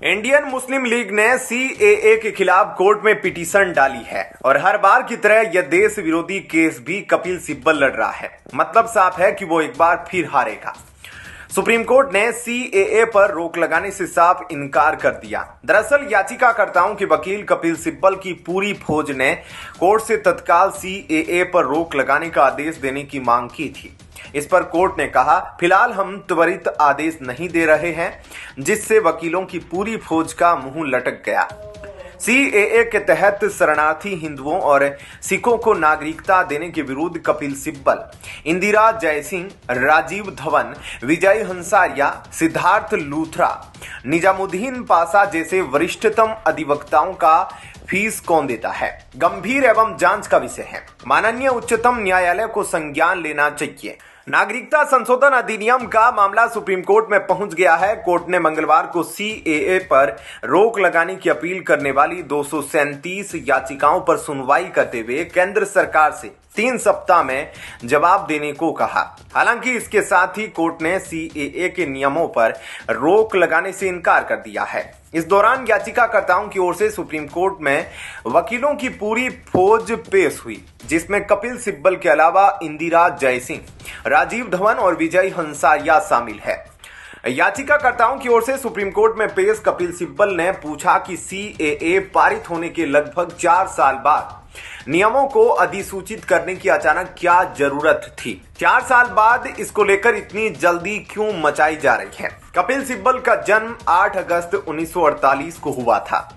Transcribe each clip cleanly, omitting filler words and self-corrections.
Indian Muslim league ने CAA के खिलाफ कोर्ट में पिटीशन डाली है और हर बार की तरह यह देश विरोधी केस भी कपिल सिब्बल लड़ रहा है। मतलब साफ है कि वो एक बार फिर हारेगा। सुप्रीम कोर्ट ने सीएए पर रोक लगाने से साफ इनकार कर दिया। दरअसल याचिकाकर्ताओं के वकील कपिल सिब्बल की पूरी फौज ने कोर्ट से तत्काल सीएए पर रोक लगाने का आदेश देने की मांग की थी। इस पर कोर्ट ने कहा, फिलहाल हम त्वरित आदेश नहीं दे रहे हैं, जिससे वकीलों की पूरी फौज का मुंह लटक गया। सीएए के तहत शरणार्थी हिंदुओं और सिखों को नागरिकता देने के विरुद्ध कपिल सिब्बल, इंदिरा जयसिंह, राजीव धवन, विजय हंसारिया, सिद्धार्थ लूथरा, निजामुद्दीन पाशा जैसे वरिष्ठतम अधिवक्ताओं का फीस कौन देता है, गंभीर एवं जांच का विषय है। माननीय उच्चतम न्यायालय को संज्ञान लेना चाहिए। नागरिकता संशोधन अधिनियम का मामला सुप्रीम कोर्ट में पहुंच गया है। कोर्ट ने मंगलवार को सीएए पर रोक लगाने की अपील करने वाली 237 याचिकाओं पर सुनवाई करते हुए केंद्र सरकार से 3 सप्ताह में जवाब देने को कहा। हालांकि इसके साथ ही कोर्ट ने सीएए के नियमों पर रोक लगाने से इनकार कर दिया है। इस दौरान याचिकाकर्ताओं की ओर से सुप्रीम कोर्ट में वकीलों की पूरी फौज पेश हुई, जिसमें कपिल सिब्बल के अलावा इंदिरा जयसिंह, राजीव धवन और विजय हंसारिया शामिल है। याचिकाकर्ताओं की ओर से सुप्रीम कोर्ट में पेश कपिल सिब्बल ने पूछा कि सीएए पारित होने के लगभग 4 साल बाद नियमों को अधिसूचित करने की अचानक क्या जरूरत थी। 4 साल बाद इसको लेकर इतनी जल्दी क्यों मचाई जा रही है। कपिल सिब्बल का जन्म 8 अगस्त 1948 को हुआ था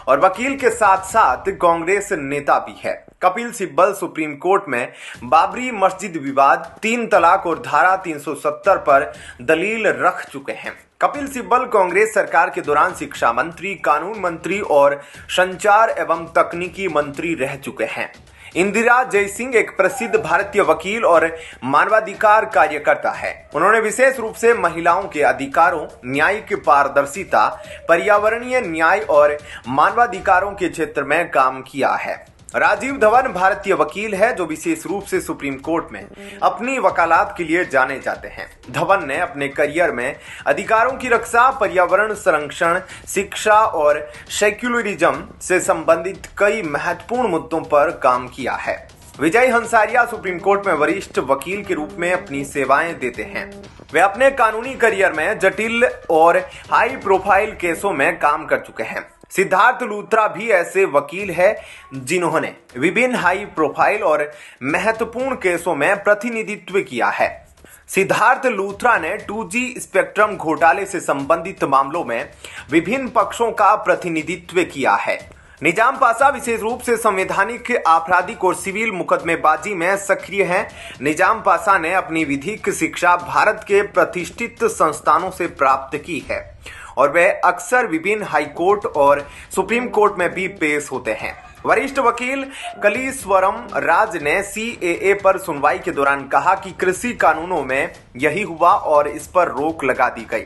और वकील के साथ साथ कांग्रेस नेता भी है। कपिल सिब्बल सुप्रीम कोर्ट में बाबरी मस्जिद विवाद, 3 तलाक और धारा 370 पर दलील रख चुके हैं। कपिल सिब्बल कांग्रेस सरकार के दौरान शिक्षा मंत्री, कानून मंत्री और संचार एवं तकनीकी मंत्री रह चुके हैं। इंदिरा जयसिंह एक प्रसिद्ध भारतीय वकील और मानवाधिकार कार्यकर्ता है। उन्होंने विशेष रूप से महिलाओं के अधिकारों, न्यायिक पारदर्शिता, पर्यावरणीय न्याय और मानवाधिकारों के क्षेत्र में काम किया है। राजीव धवन भारतीय वकील है जो विशेष रूप से सुप्रीम कोर्ट में अपनी वकालत के लिए जाने जाते हैं। धवन ने अपने करियर में अधिकारों की रक्षा, पर्यावरण संरक्षण, शिक्षा और सेक्युलरिज्म से संबंधित कई महत्वपूर्ण मुद्दों पर काम किया है। विजय हंसारिया सुप्रीम कोर्ट में वरिष्ठ वकील के रूप में अपनी सेवाएं देते हैं। वे अपने कानूनी करियर में जटिल और हाई प्रोफाइल केसों में काम कर चुके हैं। सिद्धार्थ लूथरा भी ऐसे वकील हैं जिन्होंने विभिन्न हाई प्रोफाइल और महत्वपूर्ण केसों में प्रतिनिधित्व किया है। सिद्धार्थ लूथरा ने 2G स्पेक्ट्रम घोटाले से संबंधित मामलों में विभिन्न पक्षों का प्रतिनिधित्व किया है। निजाम पाशा विशेष रूप से संवैधानिक, आपराधिक और सिविल मुकदमेबाजी में सक्रिय हैं। निजाम पाशा ने अपनी विधिक शिक्षा भारत के प्रतिष्ठित संस्थानों से प्राप्त की है और वे अक्सर विभिन्न हाई कोर्ट और सुप्रीम कोर्ट में भी पेश होते हैं। वरिष्ठ वकील कलीश्वरम राज ने सीएए पर सुनवाई के दौरान कहा कि कृषि कानूनों में यही हुआ और इस पर रोक लगा दी गई।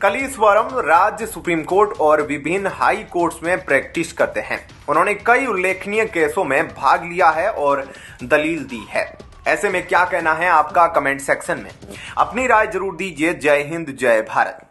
कलीश्वरम राज सुप्रीम कोर्ट और विभिन्न हाई कोर्ट्स में प्रैक्टिस करते हैं। उन्होंने कई उल्लेखनीय केसों में भाग लिया है और दलील दी है। ऐसे में क्या कहना है आपका कमेंट सेक्शन में अपनी राय जरूर दीजिए। जय हिंद, जय भारत।